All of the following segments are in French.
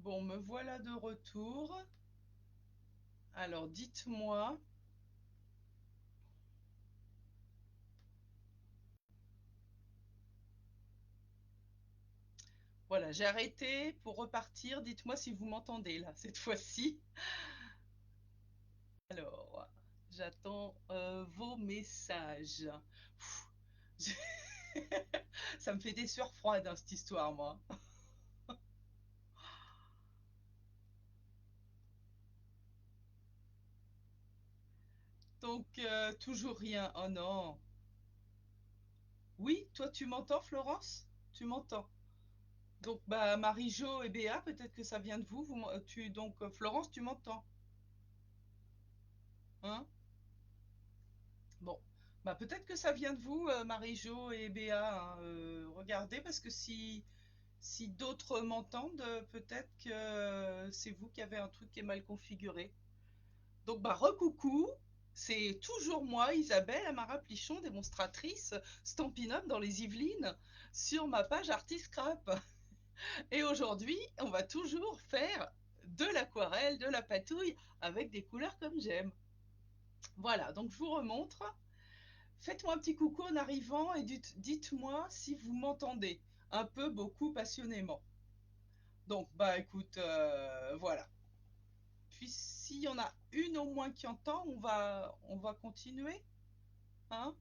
Bon, me voilà de retour. Alors, dites-moi. Voilà, j'ai arrêté pour repartir. Dites-moi si vous m'entendez là, cette fois-ci. Alors, j'attends vos messages. Pff, ça me fait des sueurs froides, hein, cette histoire, moi. Donc, toujours rien. Oh non. Oui, toi, tu m'entends, Florence? Tu m'entends. Donc, bah, Marie-Jo et Béa, peut-être que ça vient de vous. Donc, Florence, tu m'entends, hein? Bon, bah peut-être que ça vient de vous, Marie-Jo et Béa, hein, regardez, parce que si d'autres m'entendent, peut-être que c'est vous qui avez un truc qui est mal configuré. Donc, bah, recoucou, c'est toujours moi, Isabelle Amara Plichon, démonstratrice Stampin' Up dans les Yvelines, sur ma page Artiscrap. Et aujourd'hui, on va toujours faire de l'aquarelle, de la patouille, avec des couleurs comme j'aime. Voilà, donc je vous remontre. Faites-moi un petit coucou en arrivant et dites-moi si vous m'entendez un peu, beaucoup, passionnément. Donc, bah écoute, voilà. Puis s'il y en a une au moins qui entend, on va continuer, hein.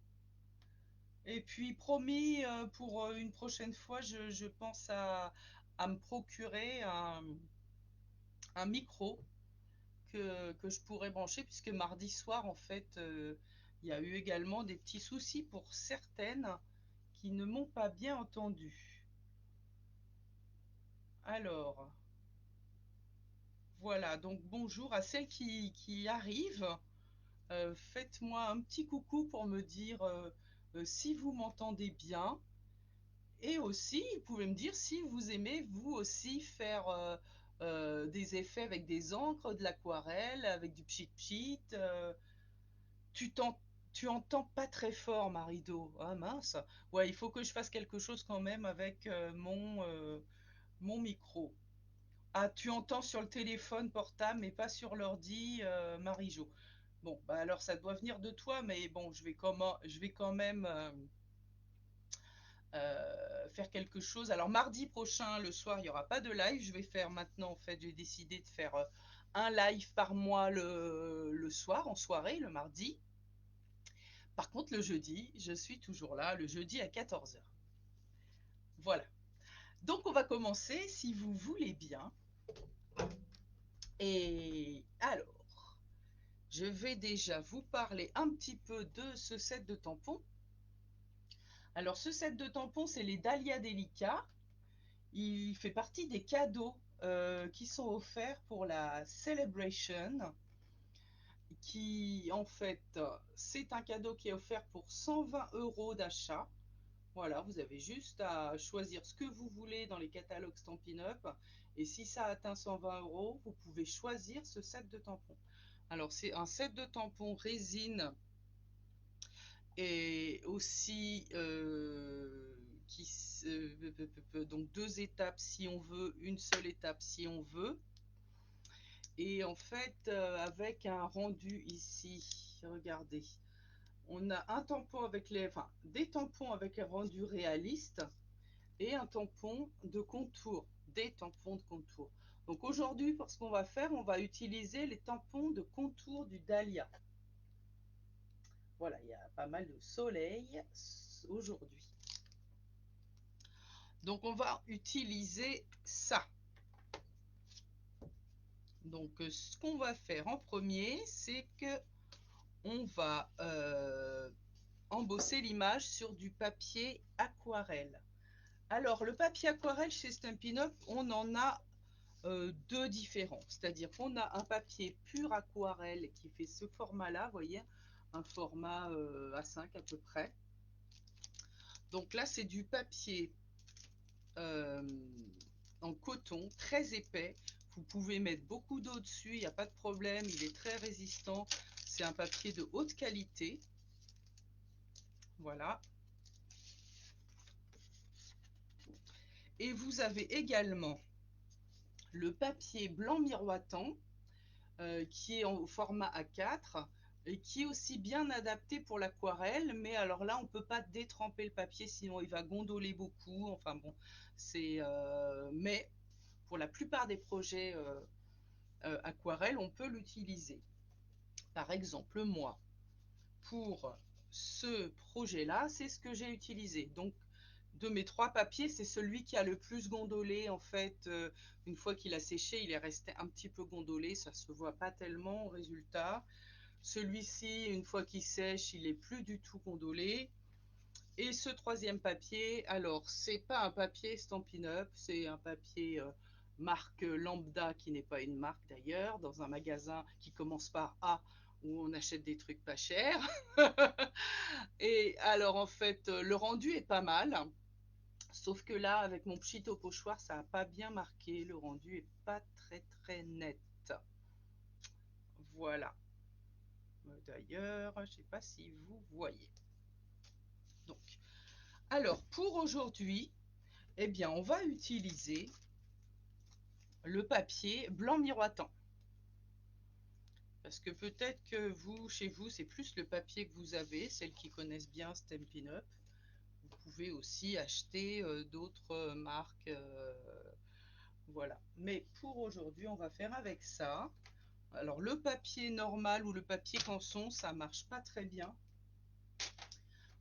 Et puis promis, pour une prochaine fois, je pense à me procurer un micro que je pourrais brancher, puisque mardi soir, en fait, il y a eu également des petits soucis pour certaines qui ne m'ont pas bien entendu. Alors, voilà, donc bonjour à celles qui arrivent. Faites-moi un petit coucou pour me dire si vous m'entendez bien. Et aussi, vous pouvez me dire si vous aimez vous aussi faire des effets avec des encres, de l'aquarelle, avec du pchit-pchit. Tu t'en- tu entends pas très fort, Marido. Ah mince. Ouais, il faut que je fasse quelque chose quand même avec mon micro. Ah, tu entends sur le téléphone portable, mais pas sur l'ordi, Marie-Jo. Bon, bah alors ça doit venir de toi, mais bon, je vais quand même faire quelque chose. Alors mardi prochain, le soir, il n'y aura pas de live. Je vais faire maintenant, en fait, j'ai décidé de faire un live par mois le soir, en soirée, le mardi. Par contre, le jeudi, je suis toujours là, le jeudi à 14 h. Voilà. Donc on va commencer, si vous voulez bien. Et alors, je vais déjà vous parler un petit peu de ce set de tampons. Alors, ce set de tampons, c'est les Dahlia Delica. Il fait partie des cadeaux qui sont offerts pour la Celebration, qui, en fait, c'est un cadeau qui est offert pour 120 € d'achat. Voilà, vous avez juste à choisir ce que vous voulez dans les catalogues Stampin' Up. Et si ça atteint 120 €, vous pouvez choisir ce set de tampons. Alors, c'est un set de tampons résine et aussi donc deux étapes si on veut, une seule étape si on veut. Et en fait, avec un rendu ici, regardez, on a un tampon avec des tampons avec un rendu réaliste et un tampon de contour, des tampons de contour. Donc aujourd'hui, pour ce qu'on va faire, on va utiliser les tampons de contour du Dahlia. Voilà, il y a pas mal de soleil aujourd'hui. Donc on va utiliser ça. Donc ce qu'on va faire en premier, c'est que on va embosser l'image sur du papier aquarelle. Alors le papier aquarelle chez Stampin' Up, on en a deux différents. C'est-à-dire qu'on a un papier pur aquarelle qui fait ce format-là, vous voyez, un format A5 à peu près. Donc là, c'est du papier euh, en coton très épais. Vous pouvez mettre beaucoup d'eau dessus, il n'y a pas de problème, il est très résistant. C'est un papier de haute qualité. Voilà. Et vous avez également le papier blanc miroitant qui est au format A4 et qui est aussi bien adapté pour l'aquarelle, mais alors là on peut pas détremper le papier sinon il va gondoler beaucoup, enfin bon, c'est mais pour la plupart des projets aquarelle on peut l'utiliser. Par exemple moi, pour ce projet là c'est ce que j'ai utilisé, donc de mes 3 papiers, c'est celui qui a le plus gondolé en fait. Une fois qu'il a séché, il est resté un petit peu gondolé, ça se voit pas tellement au résultat. Celui-ci, une fois qu'il sèche, il est plus du tout gondolé. Et ce troisième papier, alors c'est pas un papier Stampin' Up, c'est un papier marque lambda qui n'est pas une marque d'ailleurs, dans un magasin qui commence par A où on achète des trucs pas chers. Et alors en fait, le rendu est pas mal. Sauf que là, avec mon petit au pochoir, ça n'a pas bien marqué. Le rendu est pas très très net. Voilà. D'ailleurs, je ne sais pas si vous voyez. Donc, alors pour aujourd'hui, eh bien, on va utiliser le papier blanc miroitant. Parce que peut-être que vous, chez vous, c'est plus le papier que vous avez. Celles qui connaissent bien Stampin' Up. Vous pouvez aussi acheter d'autres marques. Voilà. Mais pour aujourd'hui, on va faire avec ça. Alors le papier normal ou le papier canson, ça marche pas très bien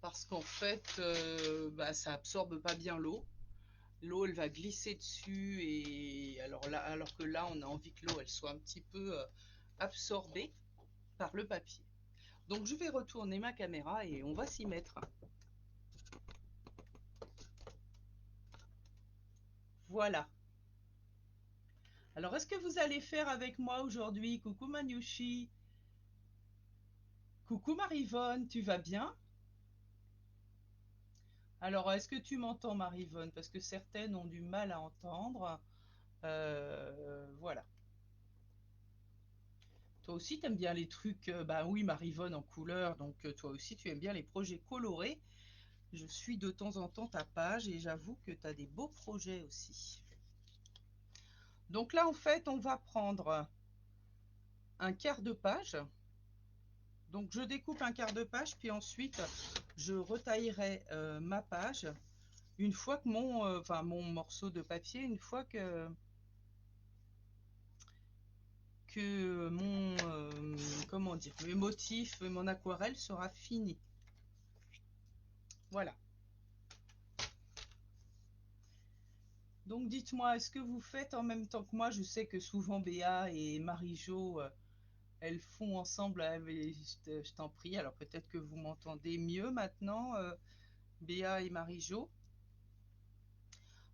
parce qu'en fait, ça absorbe pas bien l'eau. L'eau, elle va glisser dessus et alors que là, on a envie que l'eau, elle soit un petit peu absorbée par le papier. Donc je vais retourner ma caméra et on va s'y mettre. Voilà. Alors est-ce que vous allez faire avec moi aujourd'hui? Coucou Maniouchi. Coucou Marivonne, tu vas bien? Alors, est-ce que tu m'entends, Marivonne? Parce que certaines ont du mal à entendre. Voilà. Toi aussi, tu aimes bien les trucs, bah oui, Marivonne en couleur, donc toi aussi, tu aimes bien les projets colorés. Je suis de temps en temps ta page et j'avoue que tu as des beaux projets aussi. Donc là, en fait, on va prendre un quart de page. Donc, je découpe un quart de page, puis ensuite, je retaillerai ma page une fois que mon morceau de papier, une fois que comment dire, le motif, mon aquarelle sera fini. Voilà. Donc dites-moi, est-ce que vous faites en même temps que moi? Je sais que souvent Béa et Marie-Jo, elles font ensemble. Mais je t'en prie, alors peut-être que vous m'entendez mieux maintenant, Béa et Marie-Jo.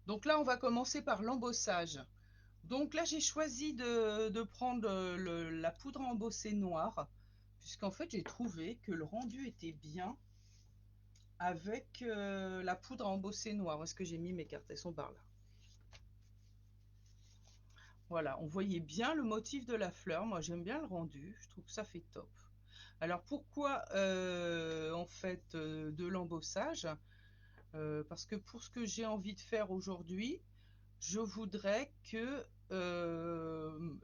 Donc là, on va commencer par l'embossage. Donc là, j'ai choisi de prendre la poudre à embosser noire, puisqu'en fait, j'ai trouvé que le rendu était bien avec la poudre à embosser noire. Où est-ce que j'ai mis mes cartes? Elles sont par là. Voilà, on voyait bien le motif de la fleur. Moi, j'aime bien le rendu. Je trouve que ça fait top. Alors, pourquoi en fait de l'embossage? Parce que pour ce que j'ai envie de faire aujourd'hui, je voudrais que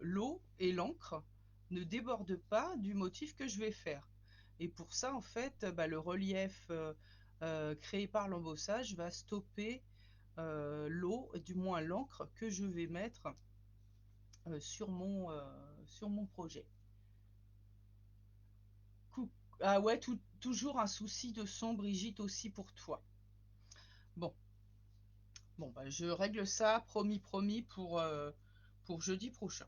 l'eau et l'encre ne débordent pas du motif que je vais faire. Et pour ça, en fait, le relief créé par l'embossage va stopper l'eau, du moins l'encre que je vais mettre sur mon projet. Ah ouais, toujours un souci de son, Brigitte, aussi pour toi. Bon, je règle ça, promis, promis, pour jeudi prochain.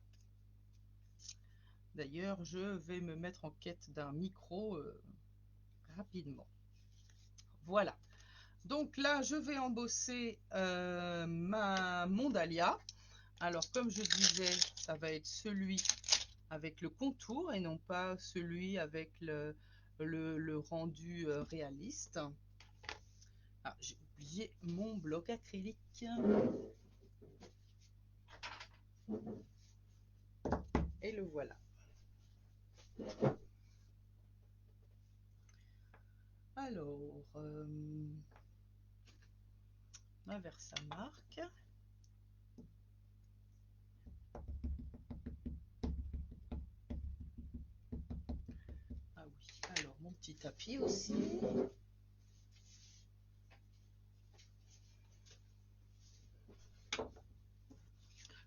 D'ailleurs, je vais me mettre en quête d'un micro rapidement. Voilà. Donc là, je vais embosser mon dahlia. Alors, comme je disais, ça va être celui avec le contour et non pas celui avec le rendu réaliste. Ah, j'ai oublié mon bloc acrylique. Et le voilà. Alors, vers sa marque. petit tapis aussi.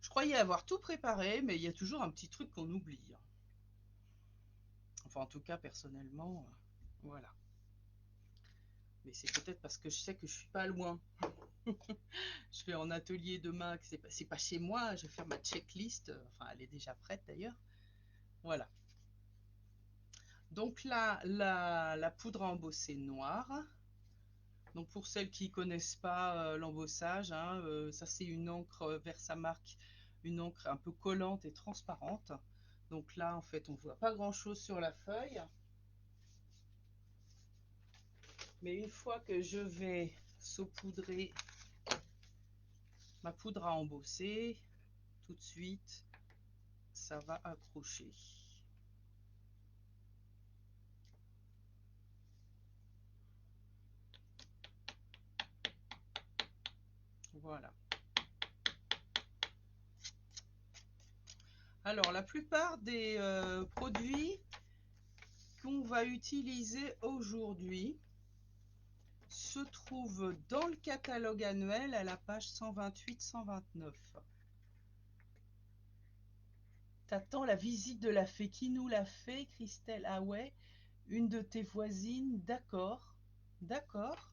Je croyais avoir tout préparé, mais il y a toujours un petit truc qu'on oublie. Enfin, en tout cas, personnellement, voilà. Mais c'est peut-être parce que je sais que je suis pas loin. Je vais en atelier demain, que c'est pas chez moi, je vais faire ma checklist. Enfin, elle est déjà prête d'ailleurs. Voilà. Donc là, la poudre à embosser noire. Donc pour celles qui connaissent pas l'embossage, hein, ça c'est une encre Versamark, une encre un peu collante et transparente. Donc là, en fait, on voit pas grand-chose sur la feuille. Mais une fois que je vais saupoudrer ma poudre à embosser, tout de suite, ça va accrocher. Voilà. Alors, la plupart des produits qu'on va utiliser aujourd'hui se trouvent dans le catalogue annuel à la page 128-129. T'attends la visite de la fée. Qui nous l'a fait, Christelle? Ah ouais, une de tes voisines, d'accord. D'accord.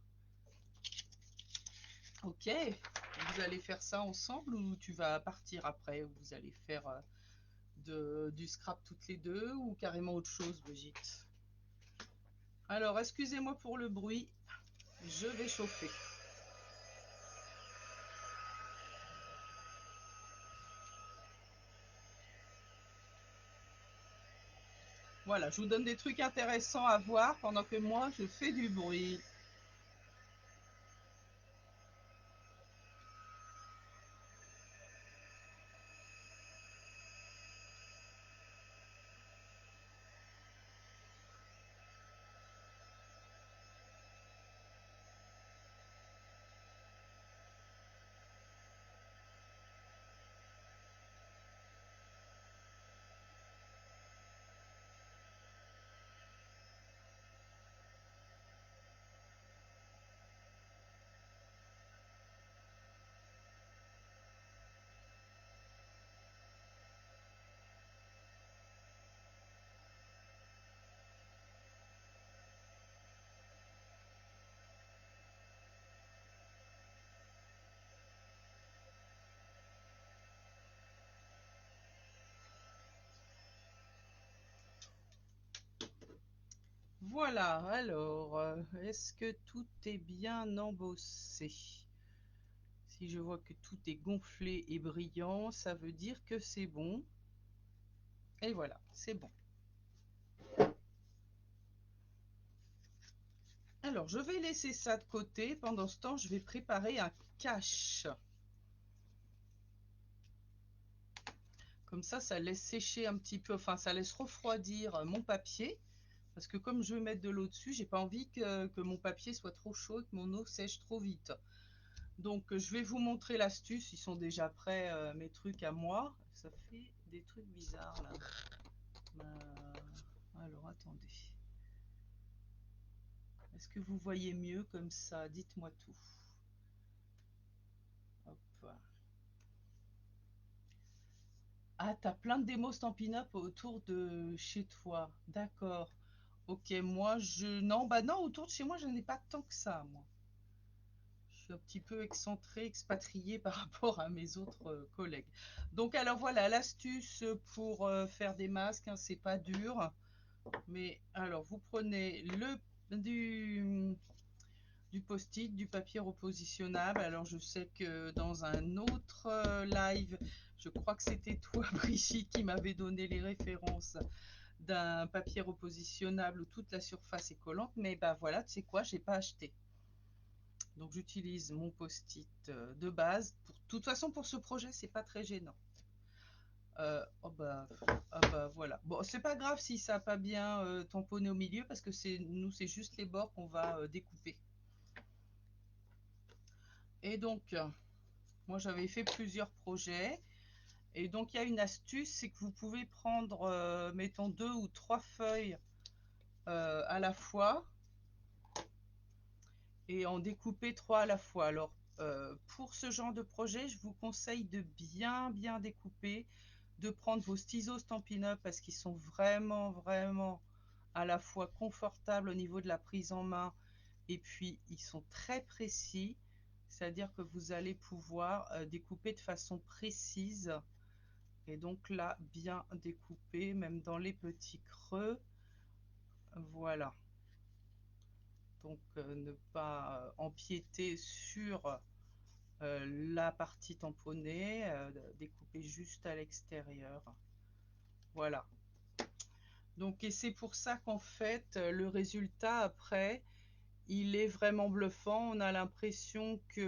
Ok. Vous allez faire ça ensemble ou tu vas partir après? Vous allez faire du scrap toutes les deux ou carrément autre chose, Brigitte? Alors, excusez-moi pour le bruit, je vais chauffer. Voilà, je vous donne des trucs intéressants à voir pendant que moi, je fais du bruit. Voilà, alors, est-ce que tout est bien embossé? Si je vois que tout est gonflé et brillant, ça veut dire que c'est bon. Et voilà, c'est bon. Alors, je vais laisser ça de côté. Pendant ce temps, je vais préparer un cache. Comme ça laisse sécher un petit peu, enfin, ça laisse refroidir mon papier. Parce que comme je vais mettre de l'eau dessus, j'ai pas envie que mon papier soit trop chaud, que mon eau sèche trop vite. Donc, je vais vous montrer l'astuce. Ils sont déjà prêts, mes trucs à moi. Ça fait des trucs bizarres là. Alors, attendez. Est-ce que vous voyez mieux comme ça? Dites-moi tout. Hop. Ah, t'as plein de démos Stampin' Up autour de chez toi. D'accord. Ok, moi je... Non, bah non, autour de chez moi, je n'ai pas tant que ça, moi. Je suis un petit peu excentrée, expatriée par rapport à mes autres collègues. Donc alors voilà, l'astuce pour faire des masques, hein, c'est pas dur. Mais alors, vous prenez du post-it, du papier repositionnable. Alors je sais que dans un autre live, je crois que c'était toi Brigitte qui m'avait donné les références d'un papier repositionnable où toute la surface est collante, mais bah voilà, tu sais quoi, j'ai pas acheté. Donc j'utilise mon post-it de base. De toute façon, pour ce projet, c'est pas très gênant. Oh bah voilà. Bon, c'est pas grave si ça n'a pas bien tamponné au milieu parce que c'est juste les bords qu'on va découper. Et donc, moi j'avais fait plusieurs projets. Et donc il y a une astuce, c'est que vous pouvez prendre, mettons, 2 ou 3 feuilles à la fois et en découper 3 à la fois. Alors, pour ce genre de projet, je vous conseille de bien découper, de prendre vos ciseaux Stampin' Up parce qu'ils sont vraiment à la fois confortables au niveau de la prise en main et puis ils sont très précis, c'est-à-dire que vous allez pouvoir découper de façon précise et donc là, bien découper, même dans les petits creux. Voilà. Donc ne pas empiéter sur la partie tamponnée, découper juste à l'extérieur. Voilà. Donc, et c'est pour ça qu'en fait, le résultat après, il est vraiment bluffant. On a l'impression que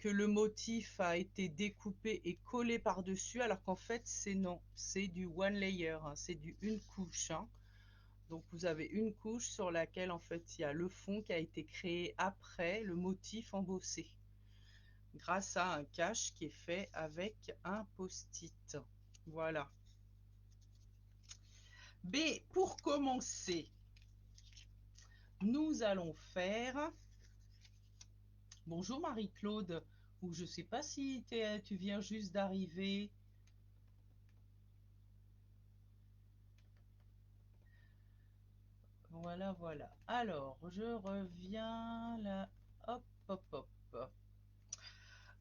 le motif a été découpé et collé par-dessus, alors qu'en fait, c'est non. C'est du one layer, hein, c'est du une couche. Hein. Donc, vous avez une couche sur laquelle, en fait, il y a le fond qui a été créé après le motif embossé, grâce à un cache qui est fait avec un post-it. Voilà. B, pour commencer, nous allons faire... Bonjour Marie-Claude, ou je ne sais pas si tu viens juste d'arriver. Voilà. Alors, je reviens là. Hop.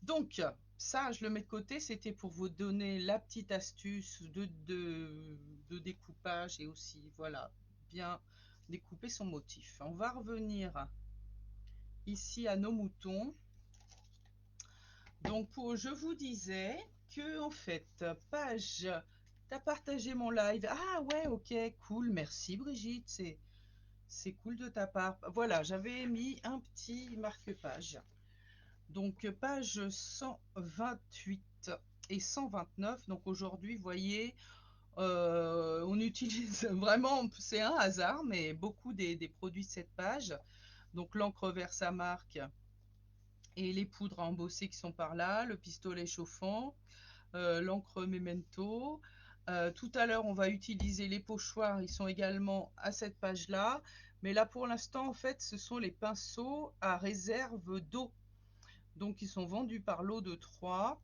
Donc, ça, je le mets de côté. C'était pour vous donner la petite astuce de découpage et aussi, voilà, bien découper son motif. On va revenir ici à nos moutons. Donc, je vous disais que, en fait, page, t'as partagé mon live. Ah ouais, ok, cool. Merci Brigitte, c'est cool de ta part. Voilà, j'avais mis un petit marque-page. Donc, page 128 et 129. Donc, aujourd'hui, vous voyez, on utilise vraiment, c'est un hasard, mais beaucoup des produits de cette page. Donc, l'encre Versa marque et les poudres à embosser qui sont par là, le pistolet chauffant, l'encre Memento. Tout à l'heure, on va utiliser les pochoirs, ils sont également à cette page-là. Mais là, pour l'instant, en fait, ce sont les pinceaux à réserve d'eau. Donc, ils sont vendus par lot de 3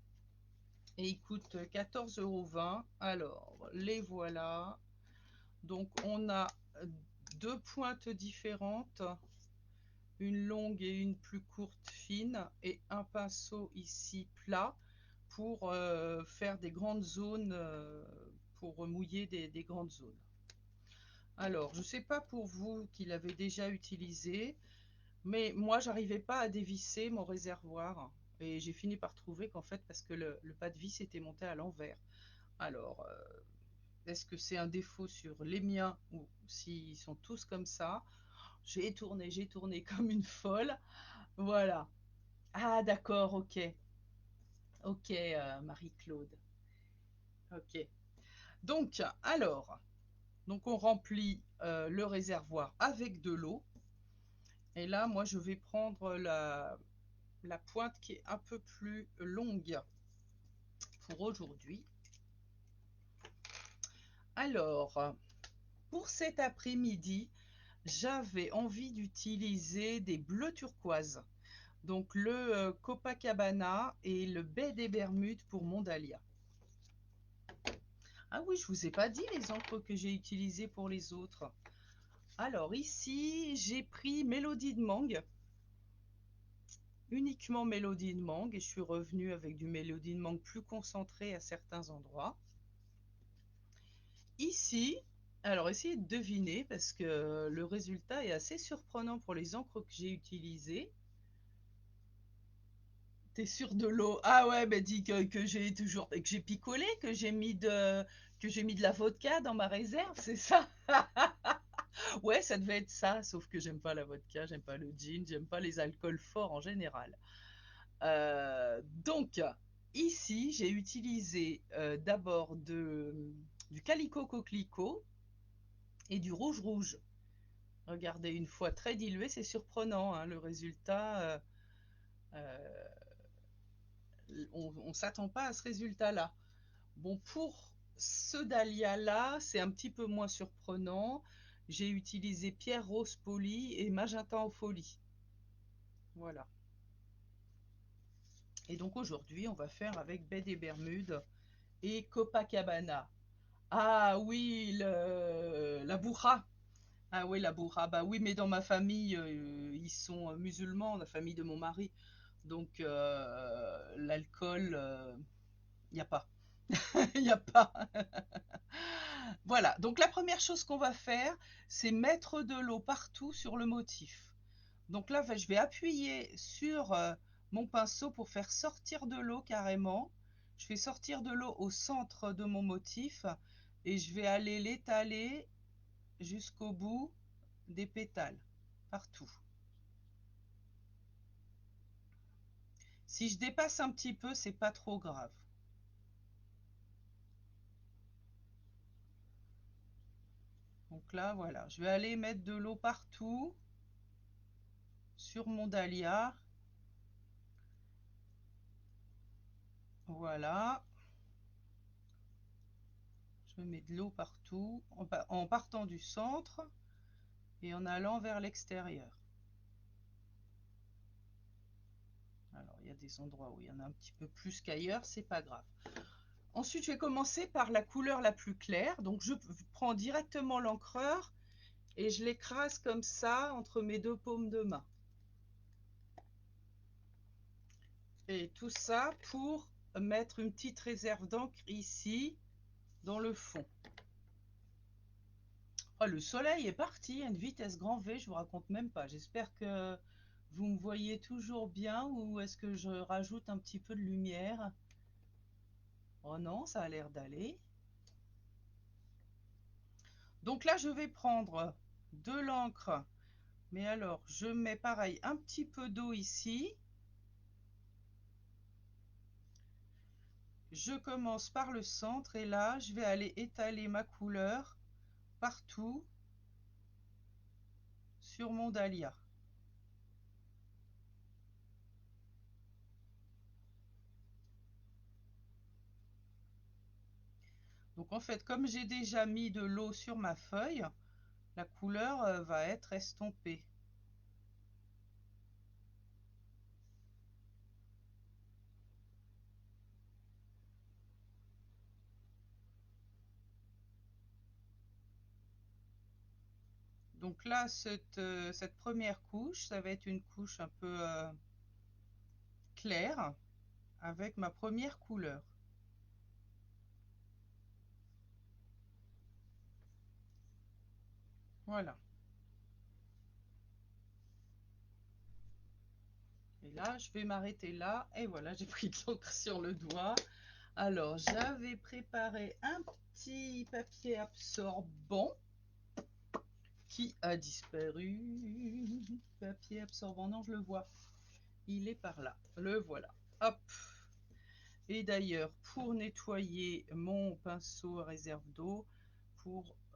et ils coûtent 14,20 €. Alors, les voilà. Donc, on a deux pointes différentes, une longue et une plus courte fine, et un pinceau ici plat pour faire des grandes zones, pour mouiller des grandes zones. Alors, je ne sais pas pour vous qui l'avez déjà utilisé, mais moi, j'arrivais pas à dévisser mon réservoir. Et j'ai fini par trouver qu'en fait, parce que le pas de vis était monté à l'envers. Alors, est-ce que c'est un défaut sur les miens ou s'ils sont tous comme ça? J'ai tourné comme une folle. Voilà. Ah, d'accord, ok. Ok, Marie-Claude. Ok. Donc, alors, donc on remplit le réservoir avec de l'eau. Et là, moi, je vais prendre la pointe qui est un peu plus longue pour aujourd'hui. Alors, pour cet après-midi, j'avais envie d'utiliser des bleus turquoise. Donc le Copacabana et le baie des Bermudes pour mon dahlia. Ah oui, je vous ai pas dit les encres que j'ai utilisées pour les autres. Alors ici, j'ai pris Mélodie de Mangue, uniquement Mélodie de Mangue, et je suis revenue avec du Mélodie de Mangue plus concentré à certains endroits. Ici, alors essayez de deviner parce que le résultat est assez surprenant pour les encres que j'ai utilisées. T'es sûr de l'eau? Ah ouais, bah dis que j'ai toujours que j'ai picolé, que j'ai mis de la vodka dans ma réserve, c'est ça? Ouais, ça devait être ça, sauf que j'aime pas la vodka, j'aime pas le gin, j'aime pas les alcools forts en général. Donc, ici, j'ai utilisé d'abord du calico coquelicot et du rouge rouge. Regardez, une fois très dilué, c'est surprenant, hein, le résultat. Euh, on ne s'attend pas à ce résultat-là. Bon, pour ce dahlia-là, c'est un petit peu moins surprenant. j'ai utilisé pierre rose polie et magenta en folie. Voilà. Et donc aujourd'hui, on va faire avec baie des Bermudes et Copacabana. Ah oui, la bourra. Ah oui, la bourra. Bah oui, mais dans ma famille, ils sont musulmans, la famille de mon mari. Donc l'alcool, il n'y a pas. Il n'y a pas. Voilà, donc la première chose qu'on va faire, c'est mettre de l'eau partout sur le motif. Donc là, je vais appuyer sur mon pinceau pour faire sortir de l'eau carrément. Je fais sortir de l'eau au centre de mon motif et je vais aller l'étaler jusqu'au bout des pétales, partout. Si je dépasse un petit peu, c'est pas trop grave. Donc là, voilà, je vais aller mettre de l'eau partout sur mon dahlia. Voilà. Je mets de l'eau partout en partant du centre et en allant vers l'extérieur. Alors, il y a des endroits où il y en a un petit peu plus qu'ailleurs, c'est pas grave. Ensuite, je vais commencer par la couleur la plus claire. Donc, je prends directement l'encreur et je l'écrase comme ça entre mes deux paumes de main. Et tout ça pour mettre une petite réserve d'encre ici, dans le fond. Oh, le soleil est parti à une vitesse grand V, je vous raconte même pas. J'espère que vous me voyez toujours bien ou est-ce que je rajoute un petit peu de lumière? Oh non, ça a l'air d'aller. Donc là, je vais prendre de l'encre. Mais alors, je mets pareil un petit peu d'eau ici. Je commence par le centre et là, je vais aller étaler ma couleur partout sur mon dahlia. Donc en fait, comme j'ai déjà mis de l'eau sur ma feuille, la couleur va être estompée. Donc là, cette première couche, ça va être une couche un peu claire avec ma première couleur. Voilà. Et là, je vais m'arrêter là. Et voilà, j'ai pris de l'encre sur le doigt. Alors, j'avais préparé un petit papier absorbant qui a disparu. Papier absorbant, non, je le vois. Il est par là. Le voilà. Hop. Et d'ailleurs, pour nettoyer mon pinceau à réserve d'eau,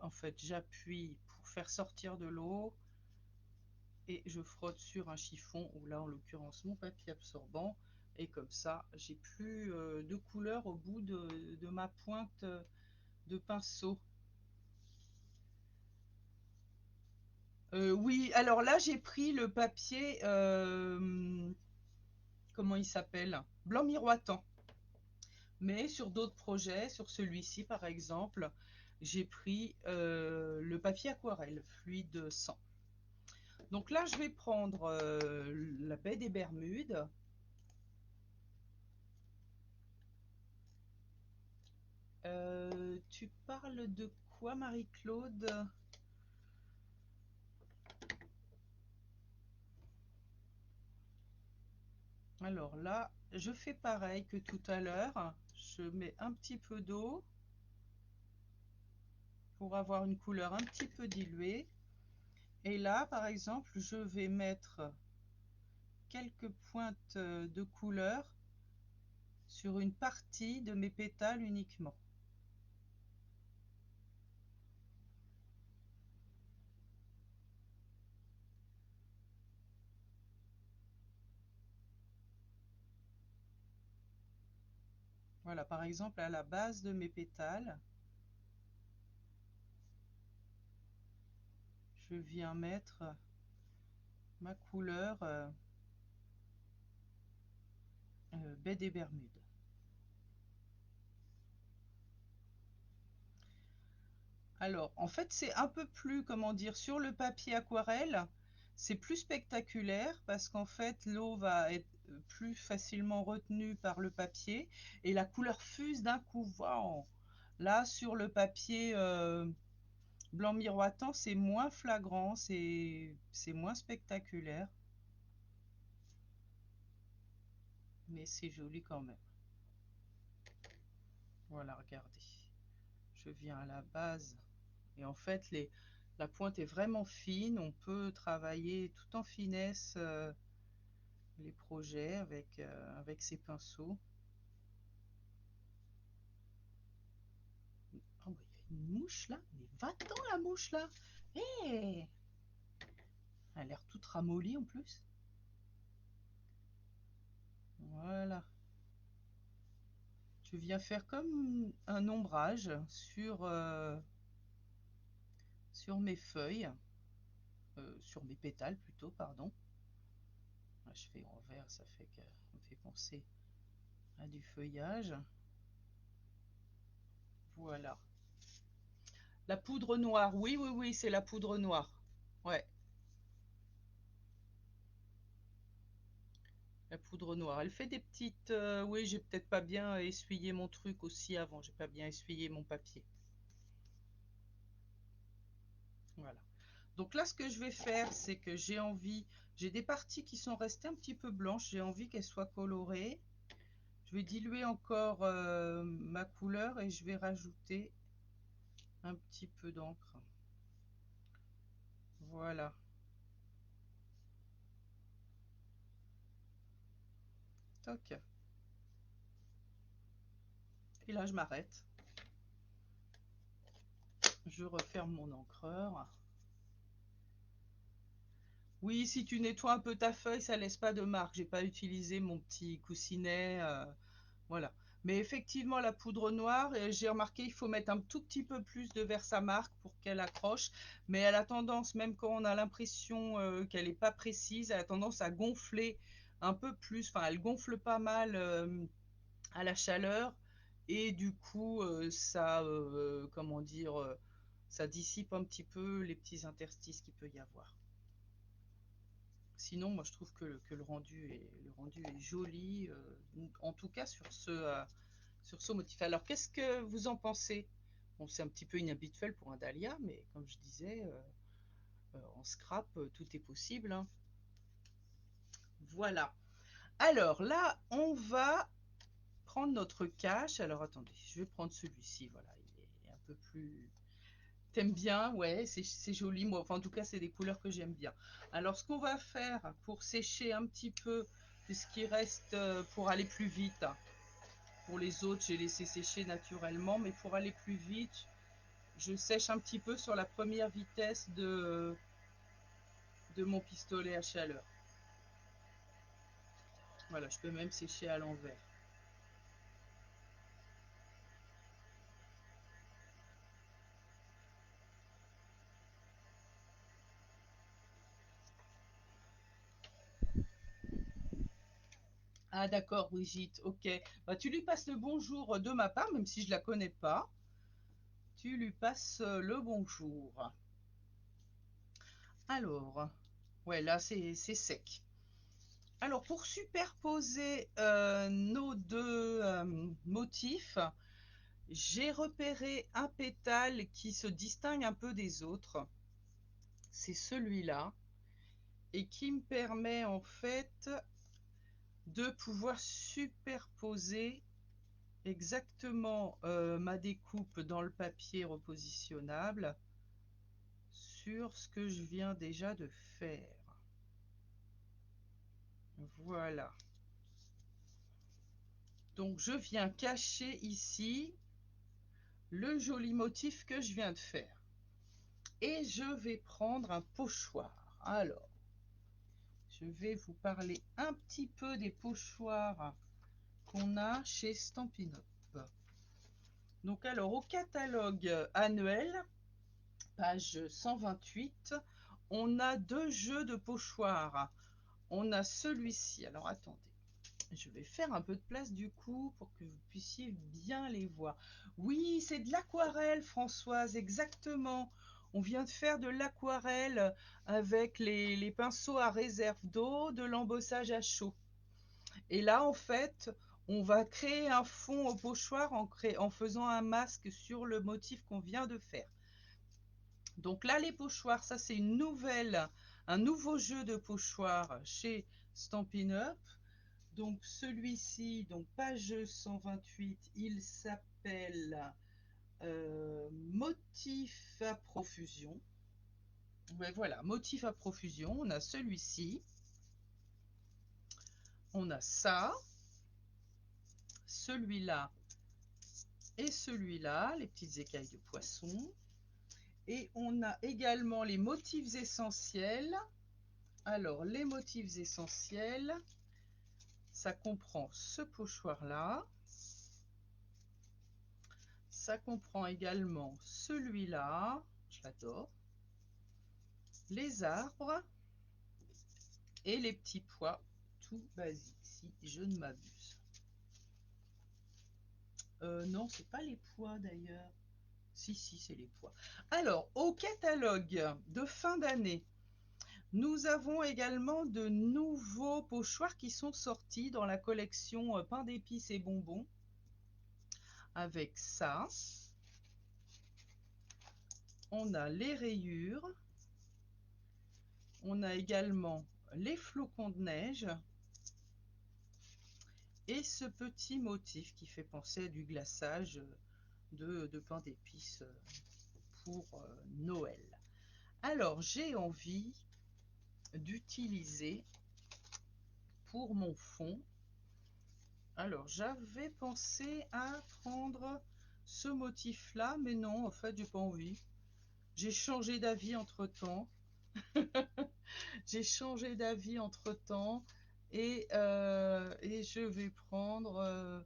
en fait, j'appuie pour faire sortir de l'eau et je frotte sur un chiffon ou là, en l'occurrence, mon papier absorbant. Et comme ça, j'ai plus de couleur au bout de ma pointe de pinceau. Oui, alors là, j'ai pris le papier, comment il s'appelle? Blanc miroitant. Mais sur d'autres projets, sur celui-ci par exemple, j'ai pris le papier aquarelle, fluide 100. Donc là, je vais prendre la baie des Bermudes. Tu parles de quoi, Marie-Claude? Alors là, je fais pareil que tout à l'heure. Je mets un petit peu d'eau pour avoir une couleur un petit peu diluée. Et là, par exemple, je vais mettre quelques pointes de couleur sur une partie de mes pétales uniquement. Voilà, par exemple, à la base de mes pétales. je viens mettre ma couleur baie des Bermudes. Alors, en fait, c'est un peu plus, comment dire, sur le papier aquarelle, c'est plus spectaculaire parce qu'en fait, l'eau va être plus facilement retenue par le papier et la couleur fuse d'un coup. Wow. Là, sur le papier blanc miroitant, c'est moins flagrant, c'est moins spectaculaire, mais c'est joli quand même. Voilà, regardez. Je viens à la base et en fait, la pointe est vraiment fine. On peut travailler tout en finesse les projets avec ces pinceaux. Oh, bah, il y a une mouche là, mais va-t'en la mouche là. Hé, hey, elle a l'air toute ramollie en plus. Voilà. Je viens faire comme un ombrage sur mes feuilles, sur mes pétales plutôt, pardon. Là, je fais en vert, ça me fait penser à du feuillage. Voilà. La poudre noire, oui, oui, oui, c'est la poudre noire. Ouais, la poudre noire. Elle fait des petites... oui, j'ai peut-être pas bien essuyé mon truc aussi avant. J'ai pas bien essuyé mon papier. Voilà. Donc là, ce que je vais faire, c'est que j'ai envie... J'ai des parties qui sont restées un petit peu blanches. J'ai envie qu'elles soient colorées. Je vais diluer encore ma couleur et je vais rajouter un petit peu d'encre. Voilà. Toc. Et là, je m'arrête. Je referme mon encreur. Oui, si tu nettoies un peu ta feuille, ça laisse pas de marque. J'ai pas utilisé mon petit coussinet. Voilà. Mais effectivement, la poudre noire, j'ai remarqué, il faut mettre un tout petit peu plus de Versamark pour qu'elle accroche. Mais elle a tendance, même quand on a l'impression qu'elle n'est pas précise, elle a tendance à gonfler un peu plus. Enfin, elle gonfle pas mal à la chaleur. Et du coup, ça, comment dire, ça dissipe un petit peu les petits interstices qu'il peut y avoir. Sinon, moi, je trouve que le rendu est joli, en tout cas sur ce motif. Alors, qu'est-ce que vous en pensez? Bon, c'est un petit peu inhabituel pour un dahlia, mais comme je disais, en scrap, tout est possible, hein. Voilà. Alors là, on va prendre notre cache. Alors, attendez, je vais prendre celui-ci. Voilà, il est un peu plus... T'aimes bien? Ouais, c'est joli. Moi, enfin, en tout cas, c'est des couleurs que j'aime bien. Alors, ce qu'on va faire pour sécher un petit peu, puisqu'il reste pour aller plus vite. Pour les autres, j'ai laissé sécher naturellement, mais pour aller plus vite, je sèche un petit peu sur la première vitesse de mon pistolet à chaleur. Voilà, je peux même sécher à l'envers. Ah d'accord, Brigitte, ok. Bah, tu lui passes le bonjour de ma part, même si je la connais pas. Tu lui passes le bonjour. Alors, ouais, là c'est sec. Alors, pour superposer nos deux motifs, j'ai repéré un pétale qui se distingue un peu des autres. C'est celui-là. Et qui me permet en fait de pouvoir superposer exactement ma découpe dans le papier repositionnable sur ce que je viens déjà de faire. Voilà. Donc je viens cacher ici le joli motif que je viens de faire. Et je vais prendre un pochoir. Alors, je vais vous parler un petit peu des pochoirs qu'on a chez Stampin' Up. Donc alors, au catalogue annuel, page 128, on a deux jeux de pochoirs. On a celui-ci. Alors attendez, je vais faire un peu de place du coup pour que vous puissiez bien les voir. Oui, c'est de l'aquarelle, Françoise, exactement. On vient de faire de l'aquarelle avec les pinceaux à réserve d'eau, de l'embossage à chaud. Et là, en fait, on va créer un fond au pochoir en faisant un masque sur le motif qu'on vient de faire. Donc là, les pochoirs, ça c'est un nouveau jeu de pochoirs chez Stampin' Up. Donc celui-ci, donc page 128, il s'appelle Motif à profusion. Ouais, voilà, motif à profusion. On a celui-ci, on a ça, celui-là et celui-là, les petites écailles de poisson. Et on a également les motifs essentiels. Alors, les motifs essentiels, ça comprend ce pochoir-là. Ça comprend également celui-là. Je l'adore. Les arbres et les petits pois tout basiques, si je ne m'abuse. Non, c'est pas les pois d'ailleurs. Si, c'est les pois. Alors, au catalogue de fin d'année, nous avons également de nouveaux pochoirs qui sont sortis dans la collection pain d'épices et bonbons. Avec ça, on a les rayures. On a également les flocons de neige. Et ce petit motif qui fait penser à du glaçage de pain d'épices pour Noël. Alors, j'ai envie d'utiliser pour mon fond. Alors, j'avais pensé à prendre ce motif-là, mais non, en fait, j'ai pas envie. J'ai changé d'avis entre-temps. J'ai changé d'avis entre-temps et je vais prendre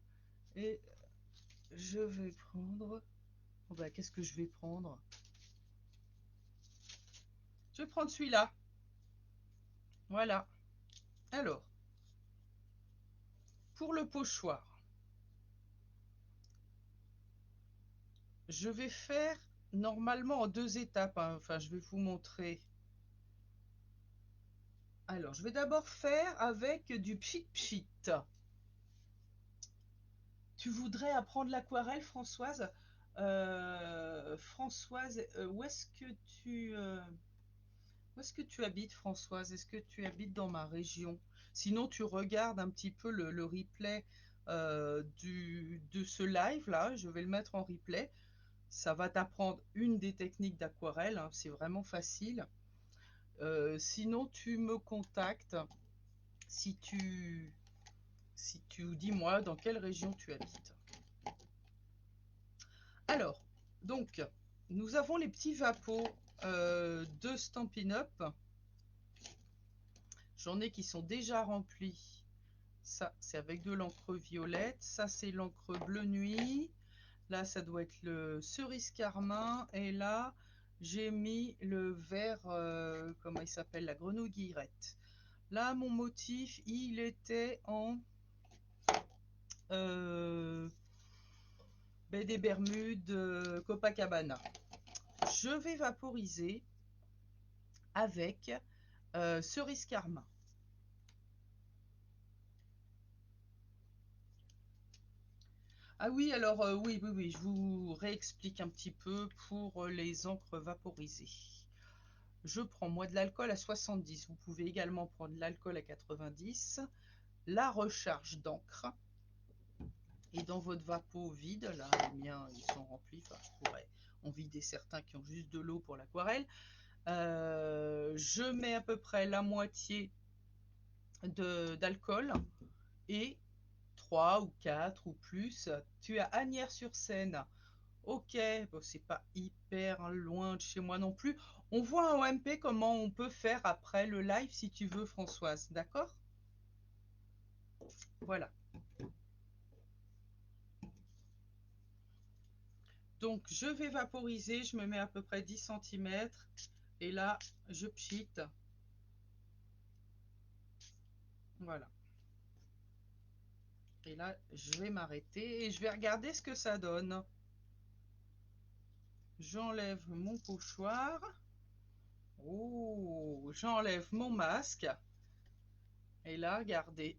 oh bah, qu'est-ce que je vais prendre? Je vais prendre celui-là. Voilà. Alors, pour le pochoir, je vais faire normalement en deux étapes, hein. Enfin, je vais vous montrer. Alors, je vais d'abord faire avec du pchit pchit. Tu voudrais apprendre l'aquarelle, Françoise? Françoise, où est-ce que tu habites, Françoise? Est-ce que tu habites dans ma région? Sinon, tu regardes un petit peu le replay de ce live-là. Je vais le mettre en replay. Ça va t'apprendre une des techniques d'aquarelle, hein. C'est vraiment facile. Sinon, tu me contactes si tu dis-moi dans quelle région tu habites. Alors, donc, nous avons les petits vapeaux de Stampin' Up. J'en ai qui sont déjà remplis. Ça, c'est avec de l'encre violette. Ça, c'est l'encre bleu nuit. Là, ça doit être le cerise carmin. Et là, j'ai mis le vert, comment il s'appelle, la grenouille guillerette. Là, mon motif, il était en baie des Bermudes, Copacabana. Je vais vaporiser avec cerise carmin. Ah oui, alors oui, je vous réexplique un petit peu pour les encres vaporisées. Je prends moi de l'alcool à 70. Vous pouvez également prendre de l'alcool à 90. La recharge d'encre. Et dans votre vapeau vide, là les miens ils sont remplis, enfin je pourrais en vider certains qui ont juste de l'eau pour l'aquarelle. Je mets à peu près la moitié d'alcool et 3 ou 4 ou plus. Tu es à Asnières-sur-Seine. Ok, bon, c'est pas hyper loin de chez moi non plus. On voit en MP comment on peut faire après le live si tu veux, Françoise. D'accord? Voilà. Donc je vais vaporiser, je me mets à peu près 10 centimètres et là je pchite. Voilà. Et là je vais m'arrêter et je vais regarder ce que ça donne. J'enlève mon pochoir. Oh, j'enlève mon masque. Et là, regardez.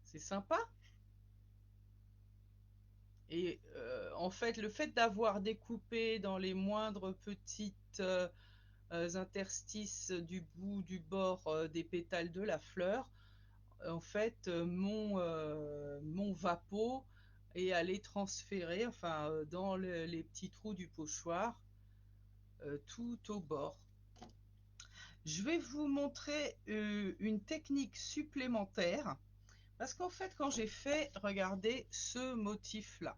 C'est sympa. Et en fait, le fait d'avoir découpé dans les moindres petites interstices du bout, du bord des pétales de la fleur, en fait, mon vapeau est allé transférer, enfin, dans les petits trous du pochoir, tout au bord. Je vais vous montrer une technique supplémentaire parce qu'en fait quand j'ai fait, regardez ce motif là,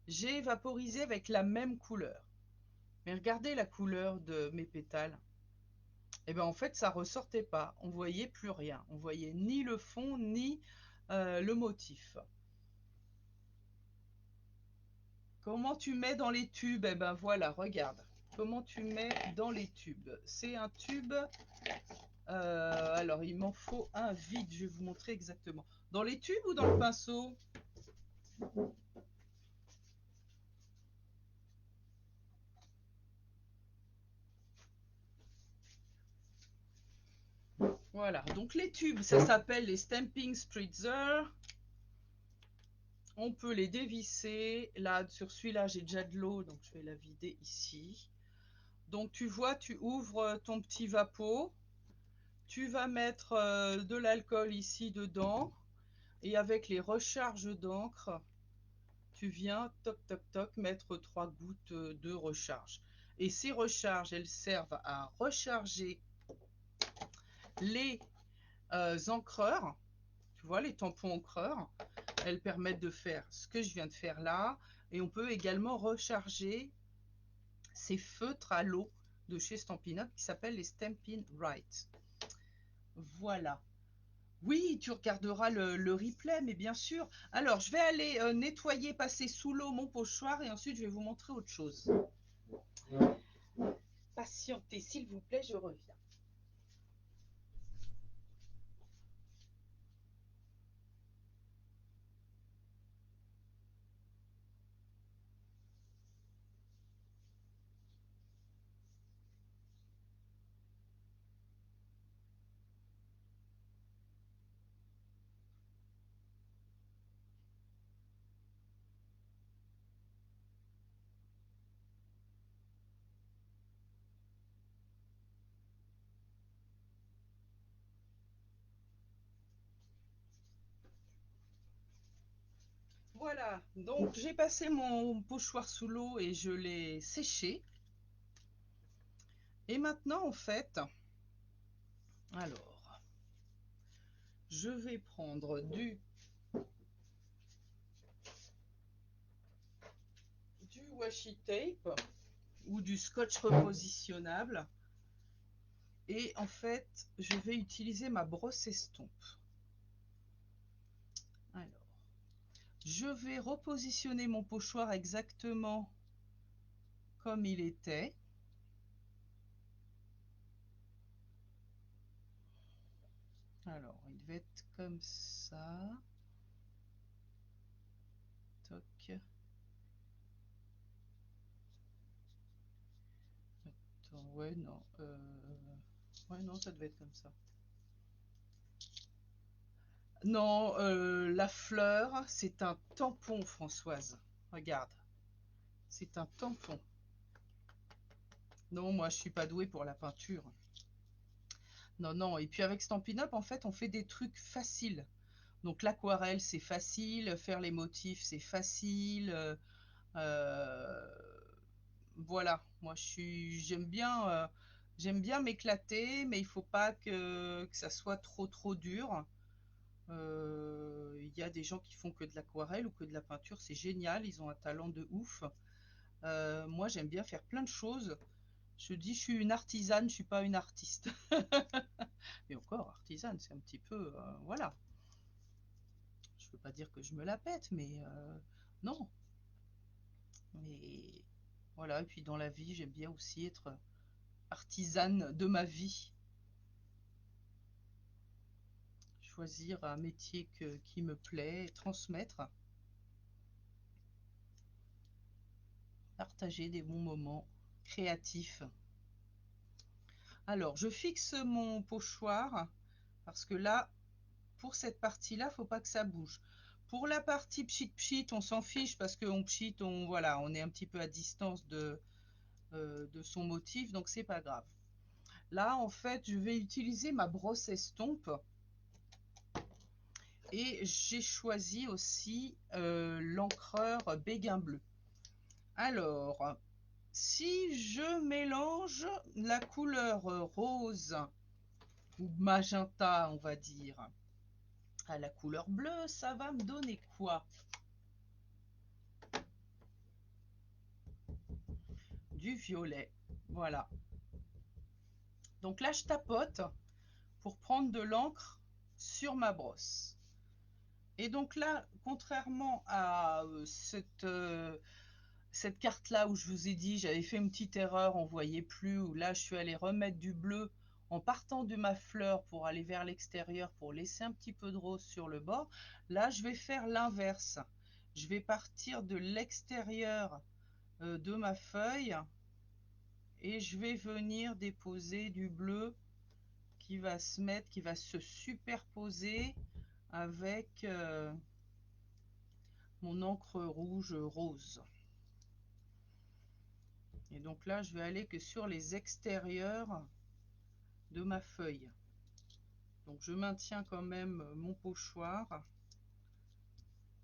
j'ai vaporisé avec la même couleur, mais regardez la couleur de mes pétales, et bien en fait ça ressortait pas, on voyait plus rien, on voyait ni le fond ni le motif. Comment tu mets dans les tubes? Et ben voilà, regarde comment tu mets dans les tubes. C'est un tube. Alors, il m'en faut un vide, je vais vous montrer exactement. Dans les tubes ou dans le pinceau? Voilà, donc les tubes, ça s'appelle les Stamping Spritzer. On peut les dévisser. Là, sur celui-là, j'ai déjà de l'eau, donc je vais la vider ici. Donc tu vois, tu ouvres ton petit vapeau. Tu vas mettre de l'alcool ici dedans. Et avec les recharges d'encre, tu viens, toc, toc, toc, mettre 3 gouttes de recharge. Et ces recharges, elles servent à recharger les encreurs. Tu vois, les tampons encreurs. Elles permettent de faire ce que je viens de faire là. Et on peut également recharger ces feutres à l'eau de chez Stampin' Up qui s'appellent les Stampin' Right. Voilà. Oui, tu regarderas le replay, mais bien sûr. Alors, je vais aller nettoyer, passer sous l'eau mon pochoir et ensuite je vais vous montrer autre chose. Patientez, s'il vous plaît, je reviens. Voilà, donc j'ai passé mon pochoir sous l'eau et je l'ai séché. Et maintenant, en fait, alors, je vais prendre du washi tape ou du scotch repositionnable. Et en fait, je vais utiliser ma brosse estompe. Alors, je vais repositionner mon pochoir exactement comme il était. Alors, il devait être comme ça. Toc. Attends, ouais, non. Ouais, non, ça devait être comme ça. Non, la fleur, c'est un tampon, Françoise. Regarde, c'est un tampon. Non, moi, je suis pas douée pour la peinture. Non, non. Et puis avec Stampin' Up, en fait, on fait des trucs faciles. Donc l'aquarelle, c'est facile. Faire les motifs, c'est facile. Euh, voilà. Moi, j'aime bien m'éclater, mais il faut pas que ça soit trop dur. Il y a des gens qui font que de l'aquarelle ou que de la peinture, c'est génial, ils ont un talent de ouf. Moi, j'aime bien faire plein de choses. Je dis, je suis une artisane, je suis pas une artiste. Et encore, artisane, c'est un petit peu, voilà. Je veux pas dire que je me la pète, mais non. Et voilà, et puis dans la vie, j'aime bien aussi être artisane de ma vie. Choisir un métier qui me plaît, et transmettre, partager des bons moments créatifs. Alors, je fixe mon pochoir parce que là, pour cette partie-là, faut pas que ça bouge. Pour la partie pchit pchit, on s'en fiche parce qu'on pchit, voilà, on est un petit peu à distance de son motif, donc c'est pas grave. Là, en fait, je vais utiliser ma brosse estompe et j'ai choisi aussi l'encreur Béguin bleu. Alors, si je mélange la couleur rose ou magenta, on va dire, à la couleur bleue, ça va me donner quoi? Du violet. Voilà. Donc là, je tapote pour prendre de l'encre sur ma brosse. Et donc là, contrairement à cette carte-là où je vous ai dit, j'avais fait une petite erreur, on ne voyait plus, où là, je suis allée remettre du bleu en partant de ma fleur pour aller vers l'extérieur, pour laisser un petit peu de rose sur le bord. Là, je vais faire l'inverse. Je vais partir de l'extérieur de ma feuille et je vais venir déposer du bleu qui va se mettre, qui va se superposer avec mon encre rouge rose. Et donc là, je vais aller que sur les extérieurs de ma feuille. Donc je maintiens quand même mon pochoir.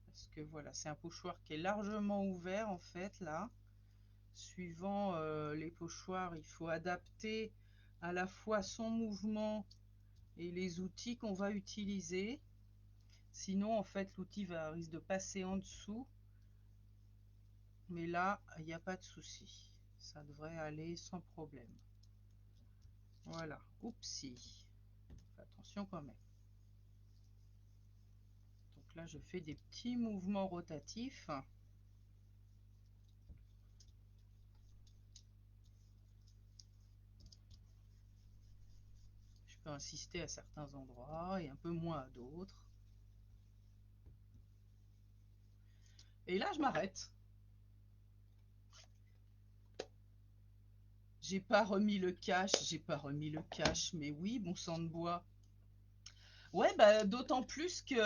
Parce que voilà, c'est un pochoir qui est largement ouvert en fait là. Suivant les pochoirs, il faut adapter à la fois son mouvement et les outils qu'on va utiliser. Sinon, en fait, l'outil risque de passer en dessous. Mais là, il n'y a pas de souci. Ça devrait aller sans problème. Voilà. Oupsie. Attention quand même. Donc là, je fais des petits mouvements rotatifs. Je peux insister à certains endroits et un peu moins à d'autres. Et là, je m'arrête. J'ai pas remis le cache, j'ai pas remis le cache, mais oui, bon sang de bois. Ouais, bah d'autant plus que